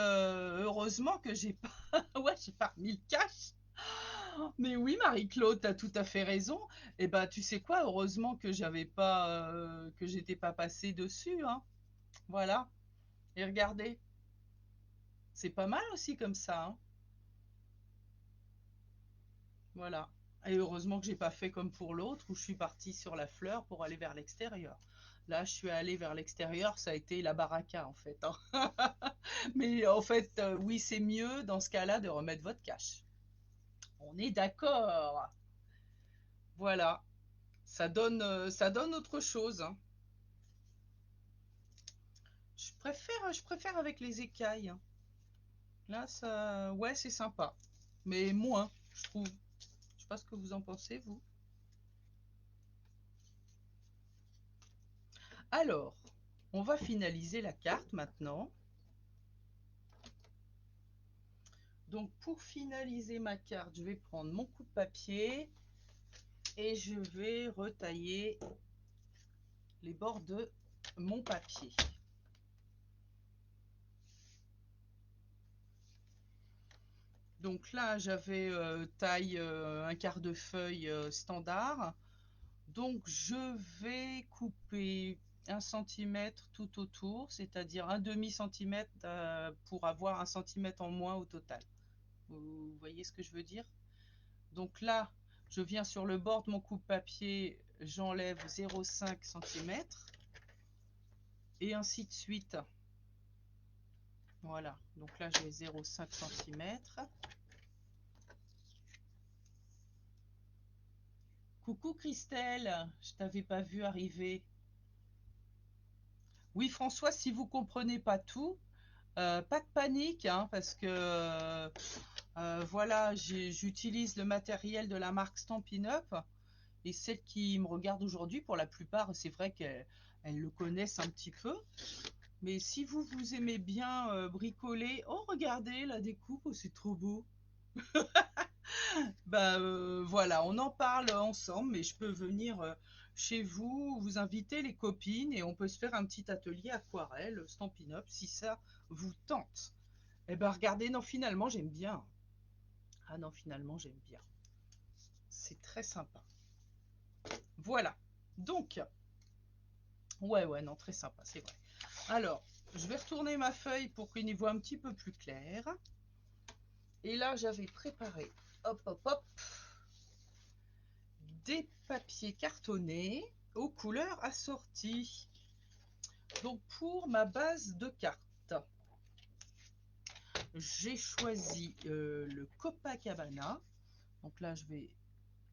heureusement que j'ai pas, ouais, j'ai pas remis le cache. Mais oui, Marie-Claude, t'as tout à fait raison. Et bah, tu sais quoi, heureusement que j'avais pas, que j'étais pas passée dessus, hein. Voilà. Et regardez, c'est pas mal aussi comme ça, hein. Voilà. Et heureusement que j'ai pas fait comme pour l'autre où je suis partie sur la fleur pour aller vers l'extérieur. Là, je suis allée vers l'extérieur, ça a été la baraka en fait, hein. Mais en fait, oui, c'est mieux dans ce cas-là de remettre votre cache. On est d'accord. Voilà. Ça donne autre chose, hein. Je préfère avec les écailles, hein. Là, ça, ouais, c'est sympa. Mais moins, je trouve. Je sais pas ce que vous en pensez, vous. Alors, on va finaliser la carte maintenant. Donc, pour finaliser ma carte, je vais prendre mon coup de papier et je vais retailler les bords de mon papier. Donc là, j'avais taille un quart de feuille standard. Donc, je vais couper 1 cm tout autour, c'est-à-dire un demi-centimètre pour avoir 1 cm en moins au total. Vous voyez ce que je veux dire? Donc là, je viens sur le bord de mon coupe-papier, j'enlève 0,5 cm et ainsi de suite. Voilà, donc là j'ai 0,5 cm. Coucou Christelle, je t'avais pas vu arriver. Oui François, si vous comprenez pas tout, Pas de panique, hein, parce que voilà, j'utilise le matériel de la marque Stampin' Up. Et celles qui me regardent aujourd'hui, pour la plupart, c'est vrai qu'elles le connaissent un petit peu. Mais si vous aimez bien bricoler, oh regardez la découpe, oh, c'est trop beau. Bah voilà, on en parle ensemble, mais je peux venir chez vous, vous inviter les copines et on peut se faire un petit atelier aquarelle, Stampin' Up, si ça vous tente. Eh ben regardez, non finalement j'aime bien. Ah non finalement j'aime bien. C'est très sympa. Voilà. Donc, ouais non très sympa, c'est vrai. Alors, je vais retourner ma feuille pour qu'il y voit un petit peu plus clair. Et là j'avais préparé, hop hop hop, des papiers cartonnés aux couleurs assorties. Donc pour ma base de cartes, j'ai choisi le Copacabana. Donc là je vais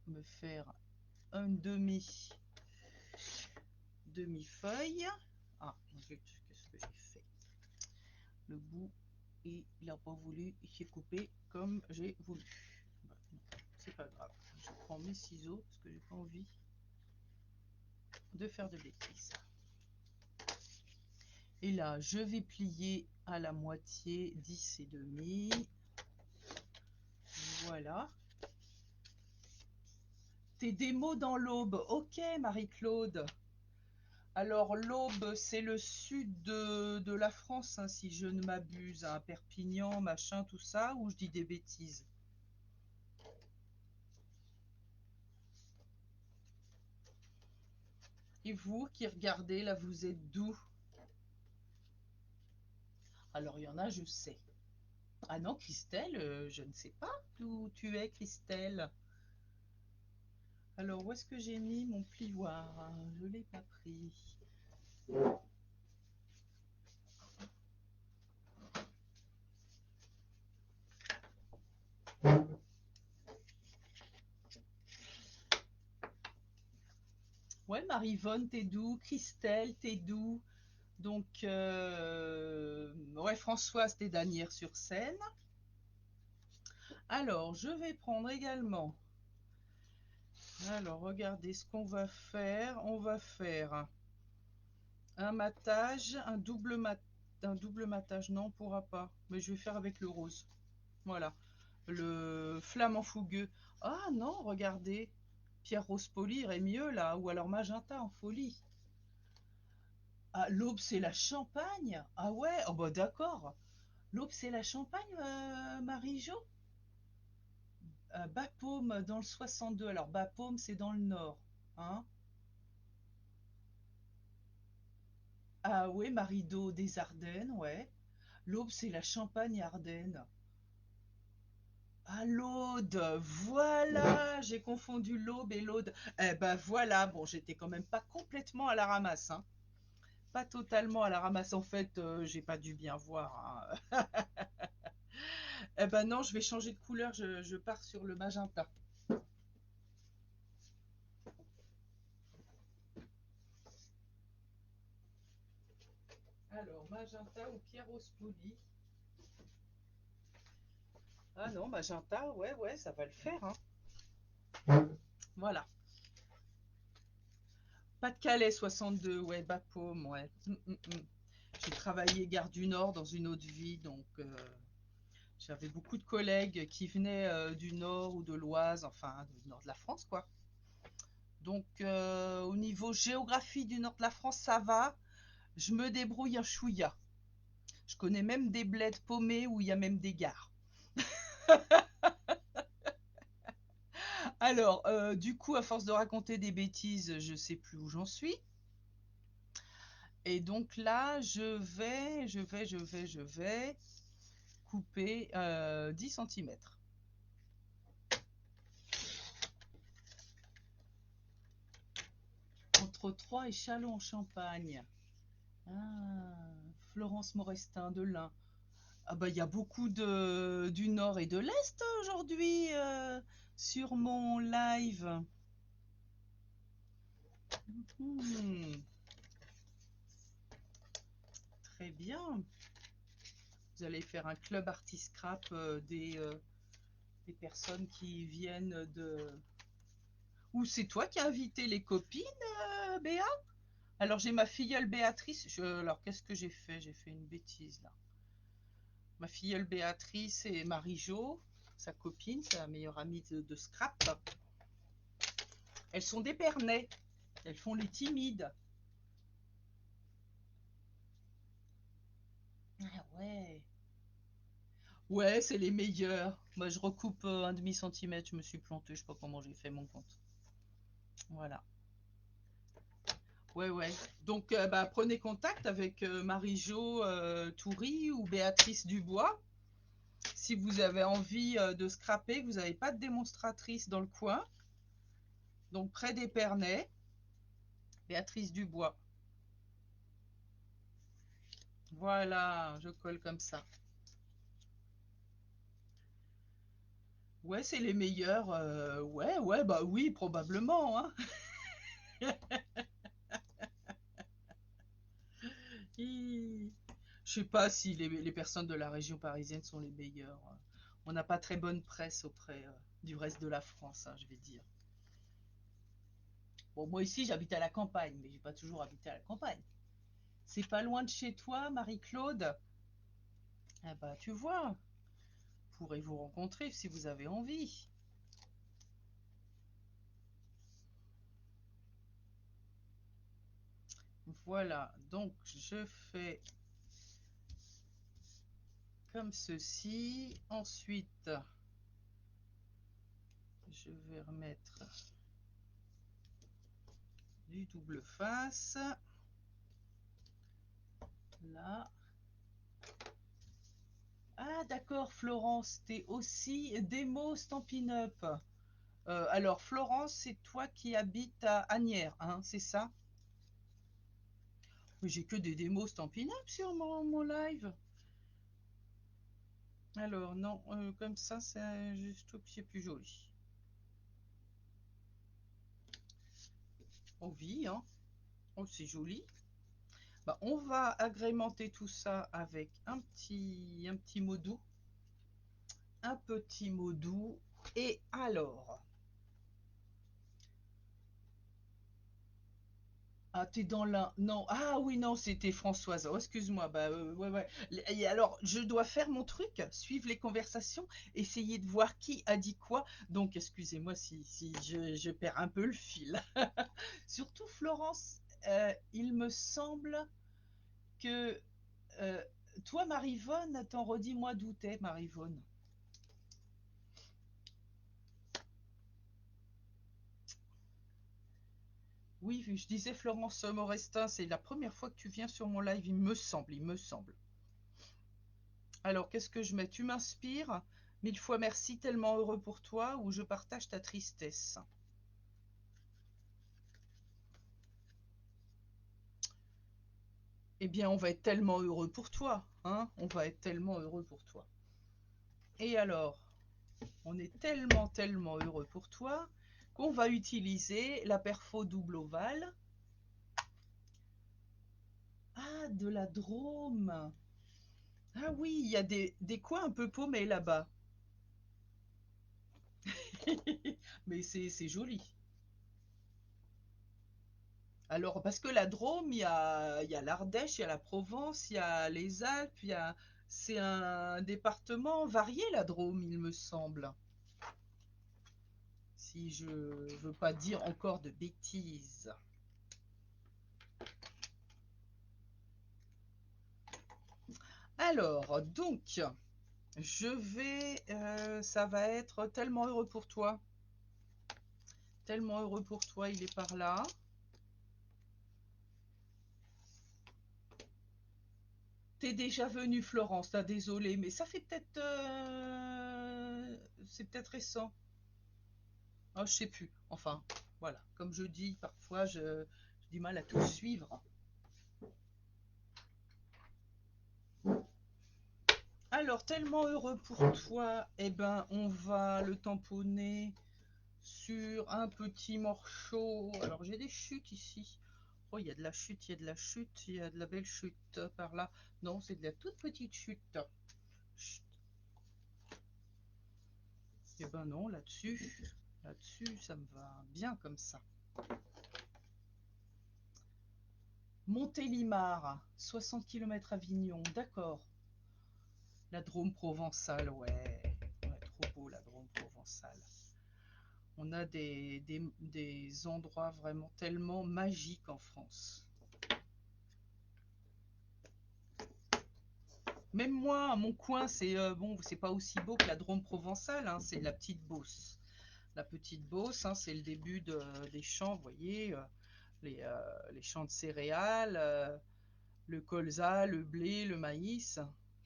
me faire un demi feuille. Ah zut, qu'est-ce que j'ai fait? Le bout il n'a pas voulu, il s'est coupé comme j'ai voulu. Bah, c'est pas grave, je prends mes ciseaux parce que j'ai pas envie de faire de bêtises. Et là, je vais plier à la moitié, 10 et demi. Voilà. Tes démos dans l'Aube. Ok, Marie-Claude. Alors, l'Aube, c'est le sud de la France, hein, si je ne m'abuse. Hein, Perpignan, machin, tout ça, ou je dis des bêtises? Et vous qui regardez, là, vous êtes d'où? Alors, il y en a, je sais. Ah non, Christelle, je ne sais pas d'où tu es, Christelle. Alors, où est-ce que j'ai mis mon plioir? Je ne l'ai pas pris. Ouais, Marie-Vonne, t'es d'où? Christelle, t'es d'où? Donc, ouais, Françoise, t'es d'Asnières-sur-Seine. Alors, je vais prendre également. Alors, regardez ce qu'on va faire. On va faire un matage, un double matage. Non, on pourra pas. Mais je vais faire avec le rose. Voilà. Le flamant fougueux. Ah non, regardez. Pierre Rose Poli irait mieux là. Ou alors magenta en folie. Ah, l'Aube, c'est la Champagne? Ah ouais, oh bah d'accord. L'Aube, c'est la Champagne, Marie-Jo? Bapaume dans le 62. Alors, Bapaume, c'est dans le nord. Hein? Ah ouais, Marido des Ardennes, ouais. L'Aube, c'est la Champagne-Ardennes. Ah, l'Aude, voilà, j'ai confondu l'Aube et l'Aude. Eh ben voilà, bon, j'étais quand même pas complètement à la ramasse, hein. Pas totalement à la ramasse, en fait, j'ai pas dû bien voir, hein. Eh ben non, je vais changer de couleur, je pars sur le magenta. Alors, magenta ou Pierrot Spoli? Ah non, magenta, ouais, ouais, ça va le faire, hein. Voilà. Pas-de-Calais 62, ouais, Bapaume, ouais. J'ai travaillé Gare du Nord dans une autre vie, donc j'avais beaucoup de collègues qui venaient du Nord ou de l'Oise, enfin, du Nord de la France, quoi. Donc, au niveau géographie du Nord de la France, ça va. Je me débrouille un chouïa. Je connais même des bleds paumés où il y a même des gares. Alors, du coup, à force de raconter des bêtises, je sais plus où j'en suis. Et donc là, je vais couper 10 centimètres. Entre Troyes et Châlons-en-Champagne. Ah, Florence Morestin de l'Ain. Ah bah il y a beaucoup du nord et de l'est aujourd'hui sur mon live. Hmm, très bien. Vous allez faire un club artist scrap des personnes qui viennent de... Ou c'est toi qui as invité les copines, Béa? Alors j'ai ma filleule Béatrice. Alors qu'est-ce que j'ai fait? J'ai fait une bêtise là. Ma filleule Béatrice et Marie-Jo, sa copine, sa meilleure amie de scrap. Elles sont d'Épernay. Elles font les timides. Ah ouais. Ouais, c'est les meilleures. Moi, je recoupe un demi-centimètre. Je me suis plantée. Je sais pas comment j'ai fait mon compte. Voilà. Ouais, ouais. Donc, bah, prenez contact avec Marie-Jo Toury ou Béatrice Dubois. Si vous avez envie de scraper, que vous n'avez pas de démonstratrice dans le coin. Donc, près d'Épernay, Béatrice Dubois. Voilà, je colle comme ça. Ouais, c'est les meilleurs. Ouais, ouais, bah oui, probablement. Hein. Je sais pas si les personnes de la région parisienne sont les meilleures. On n'a pas très bonne presse auprès du reste de la France, hein, je vais dire. Bon, moi ici, j'habite à la campagne, mais j'ai pas toujours habité à la campagne. C'est pas loin de chez toi, Marie-Claude? Ah bah, tu vois, pourrez vous rencontrer si vous avez envie. Voilà, donc je fais comme ceci. Ensuite, je vais remettre du double face. Là. Ah d'accord, Florence, t'es aussi démo Stampin' Up. Alors Florence, c'est toi qui habites à Asnières, hein, c'est ça? Mais j'ai que des démos Stampin' Up sur mon live. Alors non, comme ça, je trouve que c'est plus joli. On vit, hein. Oh, c'est joli. Bah, on va agrémenter tout ça avec un petit mot doux. Un petit mot doux. Et alors, ah, t'es dans l'un. Non, ah oui, non, c'était Françoise. Oh, excuse-moi. Bah, ouais, ouais. Et alors, je dois faire mon truc, suivre les conversations, essayer de voir qui a dit quoi. Donc, excusez-moi si je perds un peu le fil. Surtout, Florence, il me semble que euh, toi, Marivonne, t'en redis-moi d'où t'es, Marivonne. Oui, je disais Florence Morestin, c'est la première fois que tu viens sur mon live, il me semble, il me semble. Alors, qu'est-ce que je mets? Tu m'inspires. Mille fois merci, tellement heureux pour toi, ou je partage ta tristesse. Eh bien, on va être tellement heureux pour toi, hein? On va être tellement heureux pour toi. Et alors, on est tellement, tellement heureux pour toi qu'on va utiliser la perfo double ovale. Ah, de la Drôme. Ah oui, il y a des coins un peu paumés là-bas. Mais c'est joli. Alors, parce que la Drôme, il y a l'Ardèche, il y a la Provence, il y a les Alpes, c'est un département varié, la Drôme, il me semble. Si je veux pas dire encore de bêtises. Alors, donc, ça va être tellement heureux pour toi. Tellement heureux pour toi, il est par là. T'es déjà venue, Florence, désolé, mais ça fait peut-être... c'est peut-être récent. Oh, je sais plus. Enfin, voilà. Comme je dis, parfois, j'ai du mal à tout suivre. Alors, tellement heureux pour toi, eh ben, on va le tamponner sur un petit morceau. Alors, j'ai des chutes ici. Oh, il y a de la chute, il y a de la chute, il y a de la belle chute par là. Non, c'est de la toute petite chute. Eh ben non, là-dessus, ça me va bien comme ça. Montélimar, 60 km Avignon, d'accord. La Drôme provençale, ouais. Ouais, trop beau la Drôme provençale. On a des endroits vraiment tellement magiques en France. Même moi, à mon coin, c'est bon, c'est pas aussi beau que la Drôme provençale, hein, c'est la petite Beauce. La petite Beauce, hein, c'est le début des champs, vous voyez, les champs de céréales, le colza, le blé, le maïs,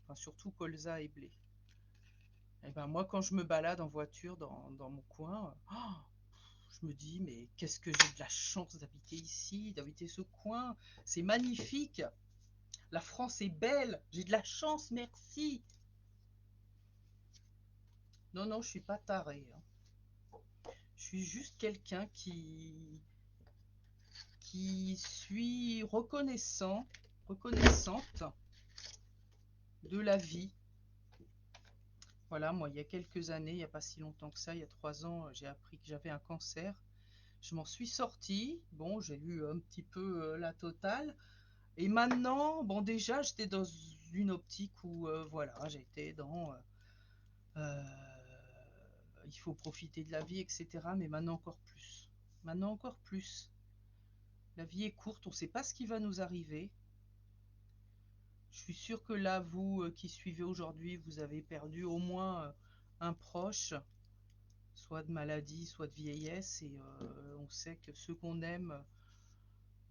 enfin surtout colza et blé. Et ben moi, quand je me balade en voiture dans mon coin, oh, je me dis, mais qu'est-ce que j'ai de la chance d'habiter ici, d'habiter ce coin, c'est magnifique. La France est belle, j'ai de la chance, merci. Non, non, je suis pas tarée, hein. Je suis juste quelqu'un qui suis reconnaissante de la vie. Voilà, moi, il y a quelques années, il n'y a pas si longtemps que ça, il y a 3 ans, j'ai appris que j'avais un cancer. Je m'en suis sortie. Bon, j'ai eu un petit peu la totale. Et maintenant, bon, déjà, j'étais dans une optique où, voilà, j'étais dans euh, il faut profiter de la vie, etc. Mais maintenant encore plus. Maintenant encore plus. La vie est courte, on ne sait pas ce qui va nous arriver. Je suis sûre que là, vous qui suivez aujourd'hui, vous avez perdu au moins un proche, soit de maladie, soit de vieillesse, et on sait que ceux qu'on aime,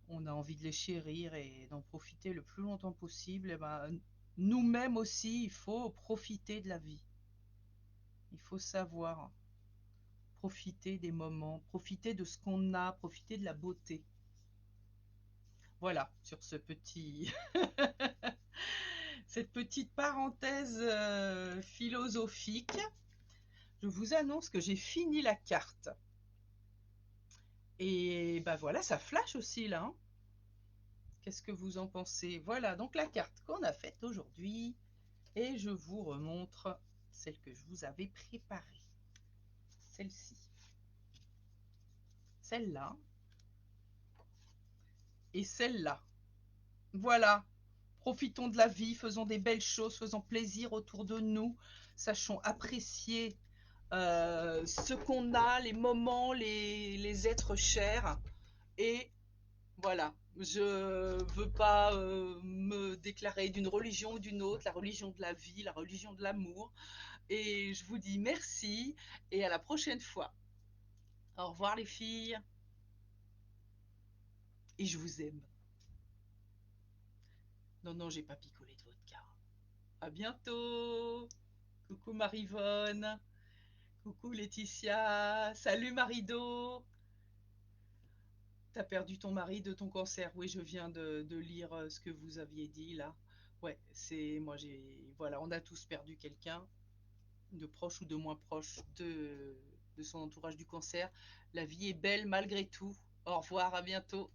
on a envie de les chérir et d'en profiter le plus longtemps possible. Et ben, nous-mêmes aussi, il faut profiter de la vie. Il faut savoir profiter des moments, profiter de ce qu'on a, profiter de la beauté. Voilà, sur cette petite parenthèse philosophique, je vous annonce que j'ai fini la carte. Et ben voilà, ça flash aussi là, hein. Qu'est-ce que vous en pensez? Voilà, donc la carte qu'on a faite aujourd'hui. Et je vous remontre celle que je vous avais préparée. Celle-ci. Celle-là. Et celle-là. Voilà. Profitons de la vie, faisons des belles choses, faisons plaisir autour de nous, sachons apprécier ce qu'on a, les moments, les êtres chers. Et voilà, je veux pas me déclarer d'une religion ou d'une autre, la religion de la vie, la religion de l'amour. Et je vous dis merci et à la prochaine fois. Au revoir les filles. Et je vous aime. Non, non, j'ai pas picolé de vodka. À bientôt. Coucou Marivonne. Coucou Laetitia. Salut Marido. T'as perdu ton mari de ton cancer. Oui, je viens de lire ce que vous aviez dit là. Ouais, c'est moi j'ai voilà, on a tous perdu quelqu'un de proche ou de moins proche de son entourage du cancer. La vie est belle malgré tout. Au revoir, à bientôt.